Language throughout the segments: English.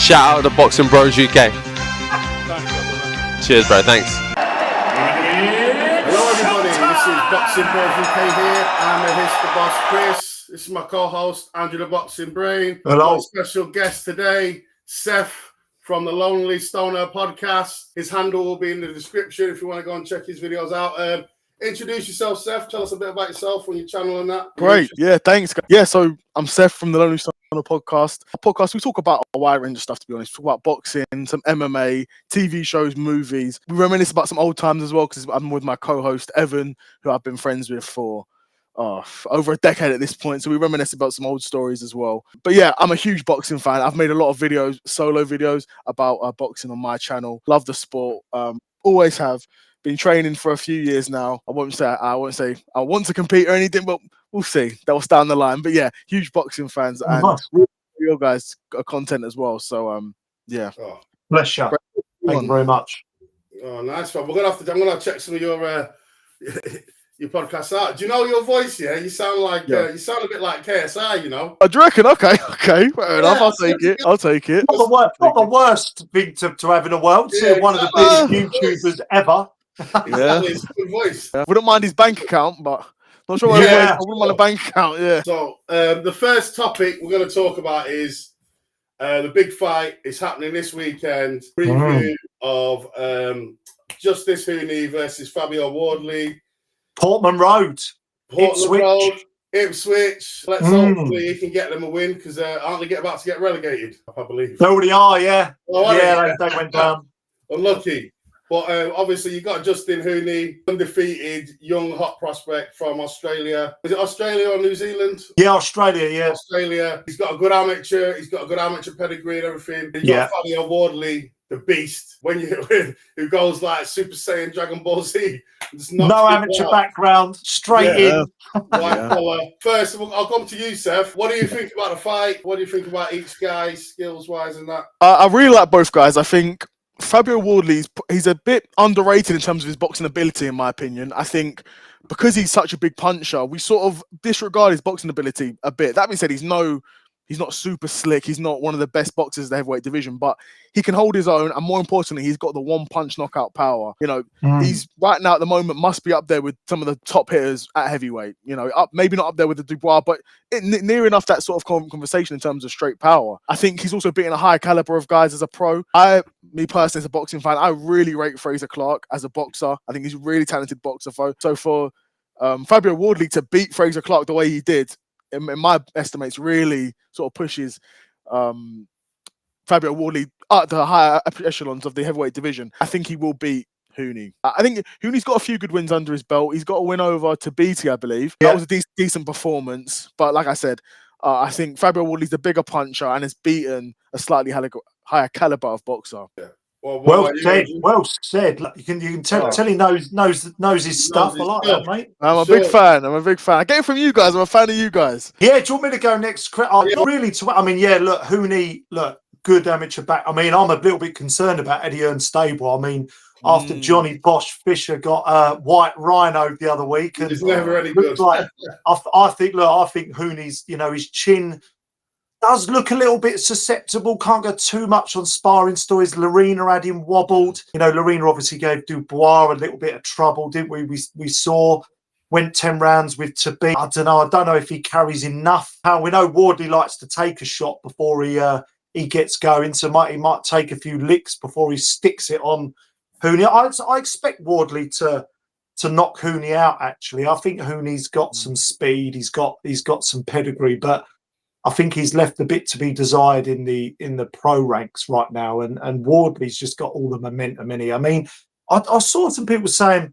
Shout out to Boxing Bros UK. Cheers, bro. Thanks. Hello, everybody. This is Boxing Bros UK here. I'm the boss, Chris. This is my co-host, Andrew the Boxing Brain. Hello. Got a special guest today, Seth from the Lonely Stoner podcast. His handle will be in the description if you want to go and check his videos out. Introduce yourself, Seth. Tell us a bit about yourself on your channel and that. Great. Yeah, thanks. Yeah, so I'm Seth from the Lonely Stoner podcast. We talk about a wide range of stuff, to be honest. We talk about boxing, some MMA, TV shows, movies. We reminisce about some old times as well, because I'm with my co-host, Evan, who I've been friends with for over a decade at this point. So we reminisce about some old stories as well. But yeah, I'm a huge boxing fan. I've made a lot of videos, solo videos about boxing on my channel. Love the sport. Always have. Been training for a few years now. I won't say I want to compete or anything, but we'll see. That was down the line. But yeah, huge boxing fans and your guys' content as well. So yeah. Oh. Bless you. Thank you very much. Oh, nice one. I'm gonna check some of your podcast out. Do you know your voice? Yeah, you sound like you sound a bit like KSI. You know. I do you reckon? Okay, fair enough. I'll take it. Not the worst thing to have in the world. Yeah, one of the biggest YouTubers ever. Yeah, it's a good voice. Yeah. Wouldn't mind his bank account, but not sure where I wouldn't mind a bank account. Yeah. So the first topic we're going to talk about is the big fight. It's happening this weekend. Preview of Justis Huni versus Fabio Wardley. Portman Road. Ipswich. Let's hopefully he can get them a win, because aren't they about to get relegated? I believe. They already are. Yeah. Oh, they went down. Unlucky. But obviously, you got Justin Huni, undefeated, young, hot prospect from Australia. Is it Australia or New Zealand? Yeah, Australia, yeah. Australia. He's got a good amateur. He's got a good amateur pedigree and everything. You've got Fabio Wardley, the beast, who goes like Super Saiyan Dragon Ball Z. No amateur background, straight in. White collar. First, I'll come to you, Seth. What do you think about the fight? What do you think about each guy, skills-wise and that? I really like both guys. I think Fabio Wardley, he's a bit underrated in terms of his boxing ability, in my opinion. I think because he's such a big puncher, we sort of disregard his boxing ability a bit. That being said, he's not super slick. He's not one of the best boxers in the heavyweight division, but he can hold his own. And more importantly, he's got the one-punch knockout power. You know, he's right now at the moment must be up there with some of the top hitters at heavyweight. You know, maybe not up there with the Dubois, but near enough that sort of conversation in terms of straight power. I think he's also beating a high caliber of guys as a pro. Me personally, as a boxing fan, I really rate Fraser Clark as a boxer. I think he's a really talented boxer. So for Fabio Wardley to beat Fraser Clark the way he did, in my estimates, really sort of pushes Fabio Wardley up the higher echelons of the heavyweight division. I think he will beat Huni. I think Huni's got a few good wins under his belt. He's got a win over Tabiti, I believe. That was a decent performance. But like I said, I think Fabio Wardley's the bigger puncher and has beaten a slightly higher caliber of boxer. Yeah. Well said. You can tell he knows his stuff. I like that, mate. I'm a big fan. I get it from you guys. I'm a fan of you guys. Yeah, do you want me to go next? Look, Huni, good amateur back. I mean, I'm a little bit concerned about Eddie Earn's stable. I mean, after Johnny Bosch Fisher got a white rhino the other week, and it's never any good. I think Huni's, his chin does look a little bit susceptible. Can't go too much on sparring stories. Lorena had him wobbled. Lorena obviously gave Dubois a little bit of trouble, didn't we? We saw, went 10 rounds with Tabit. I don't know if he carries enough. We know Wardley likes to take a shot before he gets going, so he might take a few licks before he sticks it on Huni. I expect Wardley to knock Huni out, actually. I think Huni's got some speed. He's got some pedigree, but I think he's left a bit to be desired in the pro ranks right now, and Wardley's just got all the momentum in here. I mean, I saw some people saying,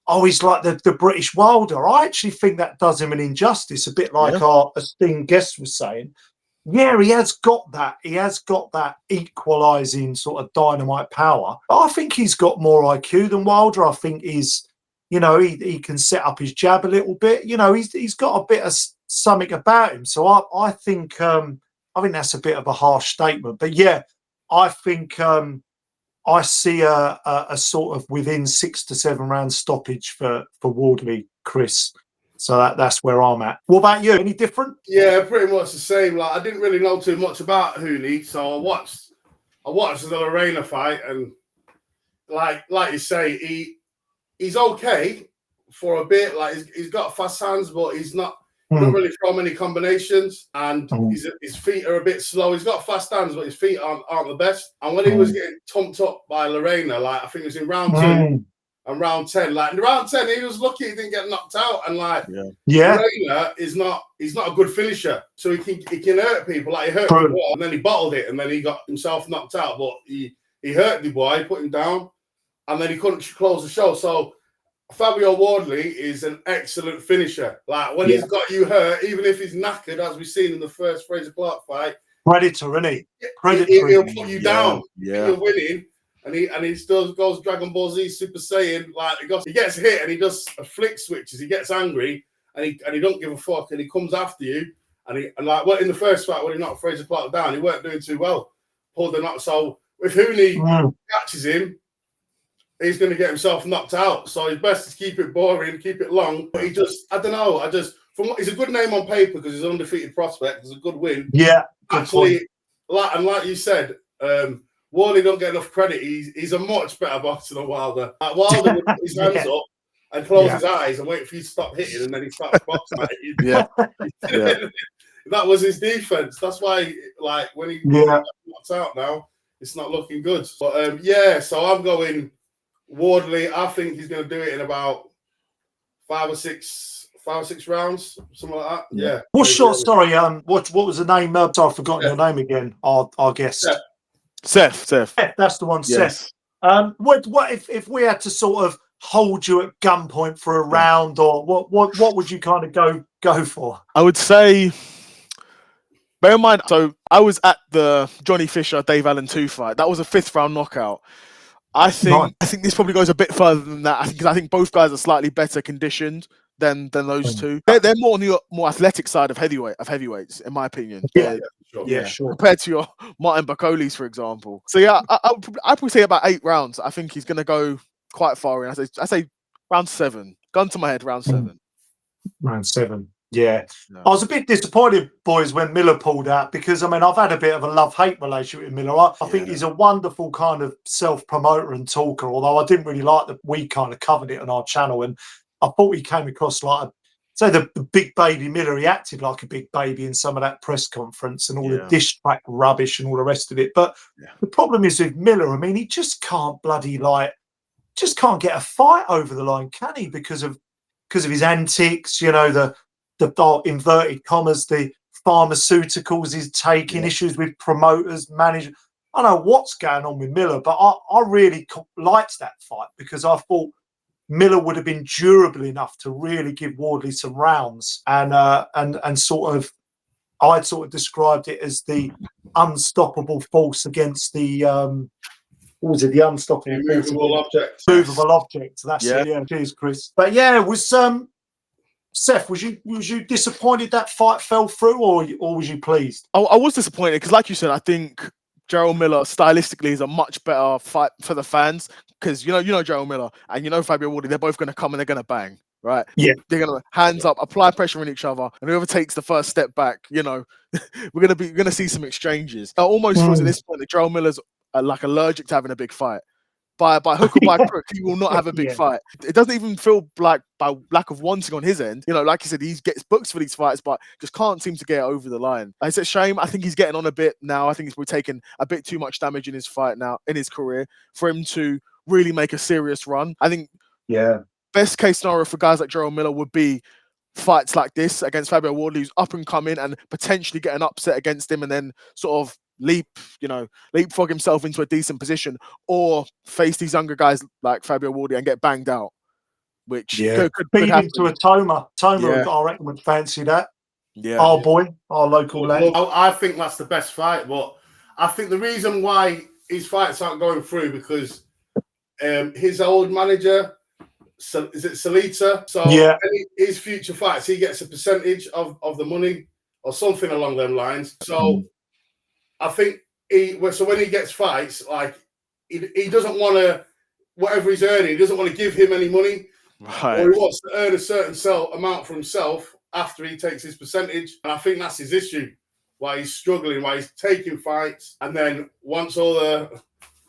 "Oh, he's like the British Wilder." I actually think that does him an injustice, a bit like our esteemed guest was saying. Yeah, he has got that. He has got that equalising sort of dynamite power. I think he's got more IQ than Wilder. I think he's, he can set up his jab a little bit. He's got a bit of something about him. So I think that's a bit of a harsh statement. But yeah, I think I see a sort of within 6 to 7 round stoppage for Wardley, Chris. So that's where I'm at. What about you? Any different? Yeah, pretty much the same. Like, I didn't really know too much about Huni, so I watched I watched the Lorena fight, and like you say, he's okay for a bit. Like he's got fast hands, but he's not. He don't really throw many combinations, and his feet are a bit slow. He's got fast hands, but his feet aren't the best. And when he was getting thumped up by Lorena, like I think it was in round 2 and round 10, like in round 10, he was lucky he didn't get knocked out. And like, Lorena he's not a good finisher, so he can hurt people. Like he hurt the boy, and then he bottled it, and then he got himself knocked out. But he hurt the boy, put him down, and then he couldn't close the show. So Fabio Wardley is an excellent finisher. Like when he's got you hurt, even if he's knackered, as we've seen in the first Fraser Clark fight, predator, isn't he? Predator. He'll put you down. You're winning, and he still goes Dragon Ball Z Super Saiyan. Like he gets hit and he does a flick switches. He gets angry and he don't give a fuck, and he comes after you. And like in the first fight when he knocked Fraser Clark down, he weren't doing too well. Pulled the knock. So if Huni catches him, he's going to get himself knocked out. So it's best to keep it boring, keep it long. But I don't know. He's a good name on paper because he's an undefeated prospect. It's a good win. Yeah. Actually, like you said, Wardley don't get enough credit. He's a much better boxer than Wilder. Like Wilder would put his hands up and close his eyes and wait for you to stop hitting, and then he starts boxing at you. That was his defense. That's why, like, when he got knocked out now, it's not looking good. But so I'm going Wardley. I think he's going to do it in about 5 or 6 rounds, something like that. Yeah. What's your sorry? What was the name? I've forgotten your name again. Our guest. Seth. That's the one. Yes. Seth. What if we had to sort of hold you at gunpoint for a round, or what would you kind of go for? I would say, bear in mind, so I was at the Johnny Fisher Dave Allen 2 fight. That was a 5th round knockout. I think this probably goes a bit further than that. I think both guys are slightly better conditioned than those two. They're more on the more athletic side of heavyweights, in my opinion. Sure. Compared to your Martin Bacolis, for example. So I'd probably say about 8 rounds. I think he's going to go quite far in. I say round 7. Gun to my head, round 7. Round 7. Yeah. I was a bit disappointed, boys, when Miller pulled out, because, I mean, I've had a bit of a love-hate relationship with Miller. I think he's a wonderful kind of self-promoter and talker, although I didn't really like that we kind of covered it on our channel, and I thought he came across like the big baby Miller. He acted like a big baby in some of that press conference and all the dish track rubbish and all the rest of it. But the problem is with Miller, I mean, he just can't just can't get a fight over the line, can he? Because of his antics, the inverted commas, the pharmaceuticals he's taking, issues with promoters, managers. I don't know what's going on with Miller, but I really liked that fight because I thought Miller would have been durable enough to really give Wardley some rounds, and I'd sort of described it as the unstoppable force against the what was it? The unstoppable movable object. Movable object. That's it. Yeah. Cheers, Chris. But was Seth, was you disappointed that fight fell through, or was you pleased? I was disappointed because, like you said, I think Gerald Miller stylistically is a much better fight for the fans, because you know Gerald Miller and Fabio Wardley, they're both going to come and they're going to bang, right? Yeah, they're going to hands up, apply pressure on each other, and whoever takes the first step back, we're going to see some exchanges. I almost feels at this point that Gerald Miller's like allergic to having a big fight. By hook or by crook, he will not have a big fight. It doesn't even feel like by lack of wanting on his end. Like you said, he gets booked for these fights, but just can't seem to get it over the line. It's a shame. I think he's getting on a bit now. I think he's probably taken a bit too much damage in his fight now, in his career, for him to really make a serious run. I think best case scenario for guys like Gerald Miller would be fights like this against Fabio Wardley, who's up and coming, and potentially get an upset against him and then sort of leapfrog himself into a decent position, or face these younger guys like Fabio Wardley and get banged out, which could beat happen. Him to a Toma. I reckon would fancy that. Our boy, our local lad. I think that's the best fight, but I think the reason why his fights aren't going through because his old manager, is it Salita? So his future fights, he gets a percentage of the money or something along them lines. So I think when he gets fights, like he doesn't want to, whatever he's earning, he doesn't want to give him any money. Right. Or he wants to earn a certain amount for himself after he takes his percentage. And I think that's his issue. why he's struggling, why he's taking fights, and then once all the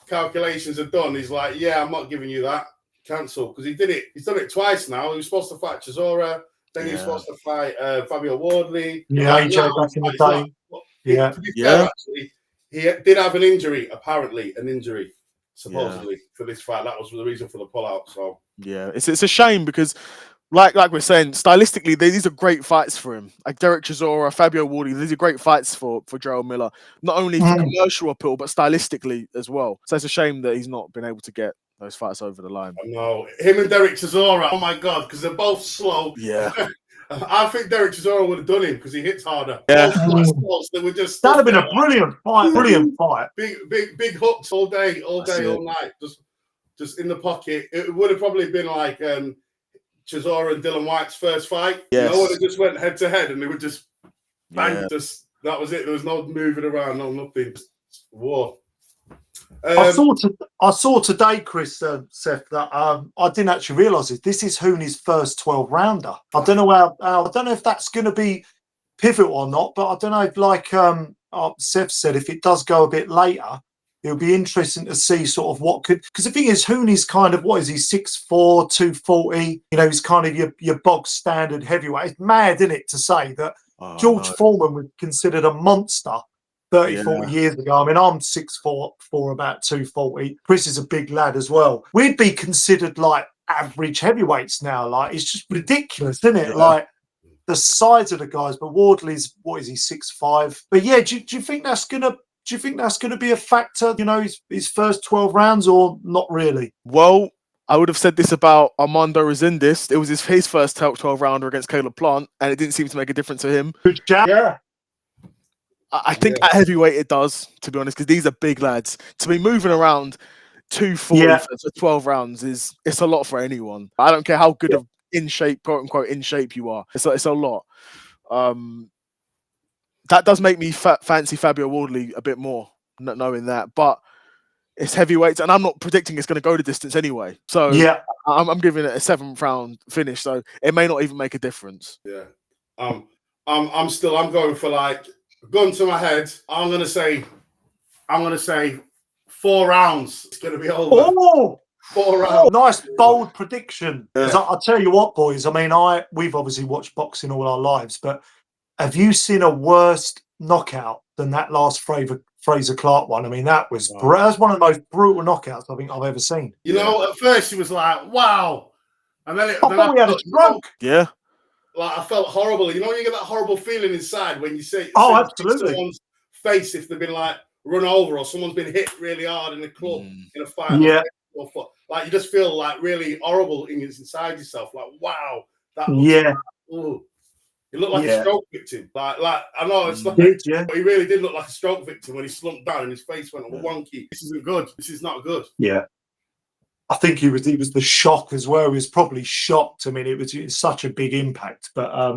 calculations are done, he's like, yeah, I'm not giving you that. Cancel. Because he did it. He's done it twice now. He was supposed to fight Chisora, then he was supposed to fight Fabio Wardley. Yeah, AJ back in the day. Yeah. To be fair, actually, he did have an injury, apparently, supposedly, for this fight. That was the reason for the pullout. So yeah, it's a shame because, like we're saying, stylistically, these are great fights for him. Like Derek Chisora, Fabio Wardley, these are great fights for Gerald Miller. Not only for commercial appeal, but stylistically as well. So it's a shame that he's not been able to get those fights over the line. I know him and Derek Chisora. Oh my god, because they're both slow. Yeah. I think Derek Chisora would have done him because he hits harder. Yeah. They were just that'd have been a brilliant fight. Big hooks all day, all night. Just in the pocket. It would have probably been like Chisora and Dylan White's first fight. Yes. No one had just went head to head and they would just bang. Just that was it. There was no moving around, no nothing. Just war. I saw today, Chris, Seth, that I didn't actually realise it. This is Huni's first 12-rounder. I don't know I don't know if that's going to be pivotal or not, but I don't know if, like Seth said, if it does go a bit later, it'll be interesting to see sort of what could. Because the thing is, Huni's kind of, what is he, 6'4", 240? You know, he's kind of your bog standard heavyweight. It's mad, isn't it, to say that George Foreman was considered a monster 40 years ago. I mean, I'm 6'4", about 240. Chris is a big lad as well. We'd be considered like average heavyweights now. Like, it's just ridiculous, isn't it? Yeah. Like the size of the guys. But Wardley's, what is he, 6'5"? But yeah, do you think that's gonna be a factor? You know, his first 12 rounds, or not really? Well, I would have said this about Armando Resendiz. It was his first 12 rounder against Caleb Plant, and it didn't seem to make a difference to him. Good job. Yeah. I think at heavyweight it does, to be honest, because these are big lads. To be moving around 240 for 12 rounds it's a lot for anyone. I don't care how good of in shape, quote unquote, in shape you are. It's a lot. That does make me fancy Fabio Wardley a bit more, not knowing that. But it's heavyweights, and I'm not predicting it's going to go the distance anyway. So I'm giving it a 7th round finish. So it may not even make a difference. Yeah. I'm going for, like, gun to my head, I'm gonna say 4 rounds. It's gonna be over. Oh, 4 rounds. Nice bold prediction. I'll tell you what, boys. I mean, we've obviously watched boxing all our lives, but have you seen a worse knockout than that last Fraser Clark one? I mean, that was one of the most brutal knockouts I think I've ever seen. You know, at first it was like, wow, and then I thought we had a stroke. Yeah. Like, I felt horrible. You know when you get that horrible feeling inside when you see absolutely someone's face if they've been like run over or someone's been hit really hard in a club in a fight. Like you just feel like really horrible inside yourself. Like, wow, that looks he looked like a stroke victim. Like I know it's not. But he really did look like a stroke victim when he slumped down and his face went wonky. This isn't good. This is not good. Yeah. I think he was the shock as well. He was probably shocked. I mean, it was such a big impact. But I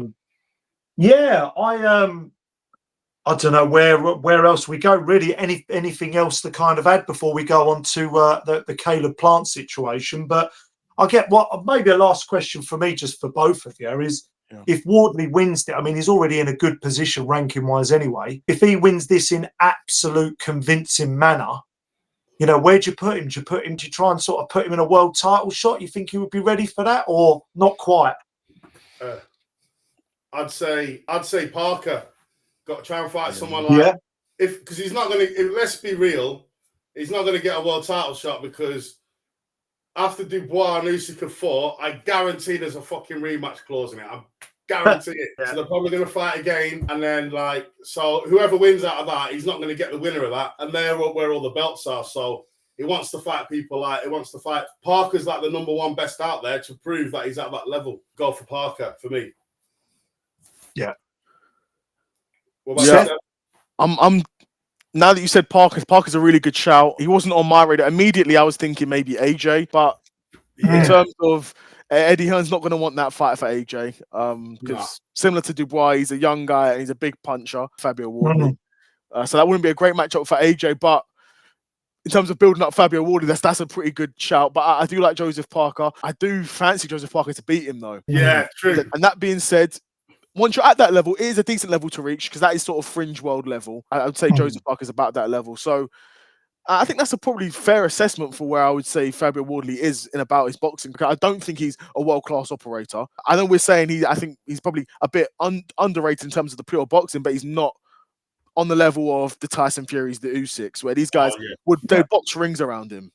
don't know where else we go. Really, anything else to kind of add before we go on to the Caleb Plant situation? But I get maybe a last question for me, just for both of you, is if Wardley wins it. I mean, he's already in a good position ranking wise anyway. If he wins this in absolute convincing manner, you know, where'd you put him? Do you try and sort of put him in a world title shot? You think he would be ready for that, or not quite? I'd say Parker got to try and fight someone like because he's not going to. Let's be real, he's not going to get a world title shot because after Dubois and Usyk fought, I guarantee there's a fucking rematch clause in it. I guarantee it. So they're probably going to fight again, and then so whoever wins out of that, he's not going to get the winner of that, and they're where all the belts are. So he wants to fight Parker's like the number one best out there to prove that he's at that level. Go for Parker for me. Yeah. What about you? I'm now that you said Parker's a really good shout. He wasn't on my radar. Immediately I was thinking maybe AJ, but in terms of Eddie Hearn's not going to want that fight for AJ because similar to Dubois, he's a young guy and he's a big puncher, Fabio Wardley. So that wouldn't be a great matchup for AJ. But in terms of building up Fabio Wardley, that's a pretty good shout. But I do like Joseph Parker. I do fancy Joseph Parker to beat him, though. Yeah, true. And that being said, once you're at that level, it is a decent level to reach because that is sort of fringe world level. I would say Joseph Parker's about that level. So I think that's a probably fair assessment for where I would say Fabio Wardley is in about his boxing. Because I don't think he's a world-class operator. I know we're saying I think he's probably a bit underrated in terms of the pure boxing, but he's not on the level of the Tyson Furies, the Usyks, where these guys they'd box rings around him.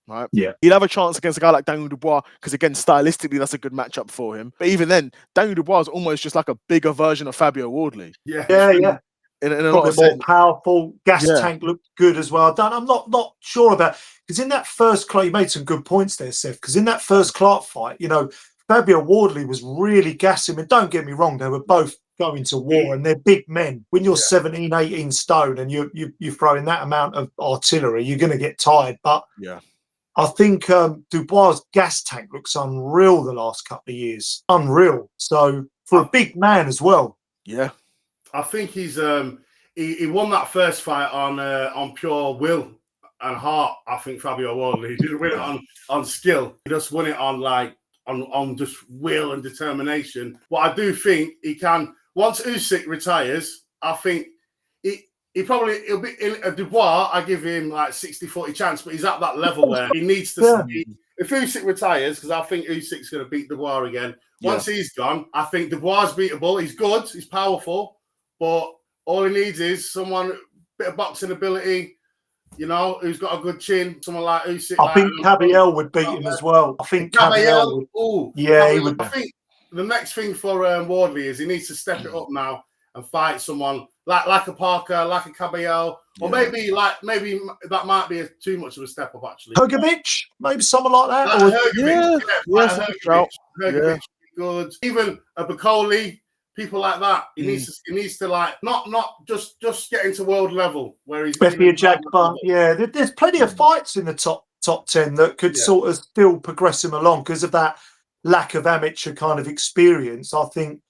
Right? Yeah. He'd have a chance against a guy like Daniel Dubois because, again, stylistically, that's a good matchup for him. But even then, Daniel Dubois is almost just like a bigger version of Fabio Wardley. Yeah. In a lot Probably of more sense. powerful. Gas tank looked good as well. I'm not sure about, because in that first Clark, you made some good points there, Seth. Because in that first Clark fight, Fabio Wardley was really gassing. And don't get me wrong, they were both going to war, and they're big men. When you're 17, 18 stone, and you throw in that amount of artillery, you're going to get tired. But I think Dubois' gas tank looks unreal the last couple of years. Unreal. So for a big man as well. Yeah. I think he's he won that first fight on pure will and heart. I think Fabio Wardley, he didn't win it on skill. He just won it on just will and determination. But I do think he can. Once Usyk retires, I think he'll be in a Dubois. I give him like 60-40 chance, but he's at that level where he needs to see. If Usyk retires, because I think Usyk's going to beat Dubois again. Once he's gone, I think Dubois is beatable. He's good. He's powerful. But all he needs is someone, bit of boxing ability, who's got a good chin. Someone like Usyk. I think Cabiel would beat him as well. I think Cabiel would. He would. I think the next thing for Wardley is he needs to step it up now and fight someone like a Parker, like a Cabiel, or maybe that might be too much of a step up actually. Hergovic, maybe someone like that. Hergovic would be good. Even a Bacoli. People like that. He needs to like not just get into world level where he's Becky Jagba. Yeah, there's plenty of fights in the top 10 that could sort of still progress him along because of that lack of amateur kind of experience. I think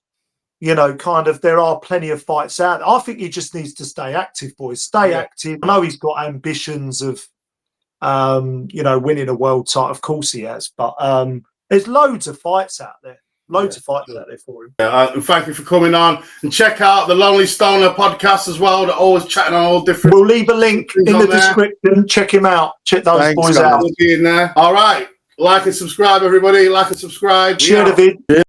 there are plenty of fights out there. I think he just needs to stay active, boys. Stay active. I know he's got ambitions of winning a world title. Of course he has, but there's loads of fights out there. Loads of fights out there for him. And thank you for coming on. And check out the Lonely Stoner podcast as well. They're always chatting on all different. We'll leave a link in the description. Check him out. Check those boys out. We'll be in there. All right. Like and subscribe, everybody. Like and subscribe. Share the video.